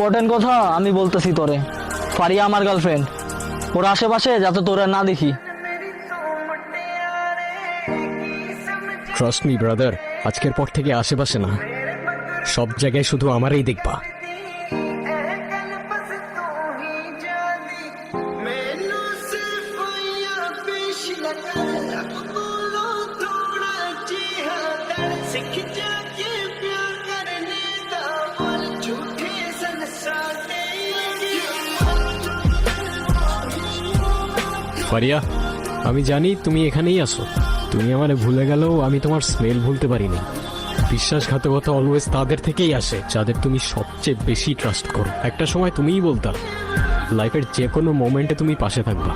Important কথা আমি বলতেছি তোরে। ফারিয়া আমার গার্লফ্রেন্ড, ওর আশেপাশে যাতে তোরা না দেখি। ট্রাস্ট মি ব্রাদার, আজকের পর থেকে আশেপাশে না, সব জায়গায় শুধু আমারই দেখবা। ফারিয়া, আমি জানি তুমি এখানেই আসো। তুমি আমারে ভুলে গেলেও আমি তোমার স্মেল ভুলতে পারিনি। বিশ্বাসঘাতকতা অলওয়েজ তাদের থেকেই আসে যাদের তুমি সবচেয়ে বেশি ট্রাস্ট করো। একটা সময় তুমিই বলতা লাইফের যে কোনো মোমেন্টে তুমি পাশে থাকবা।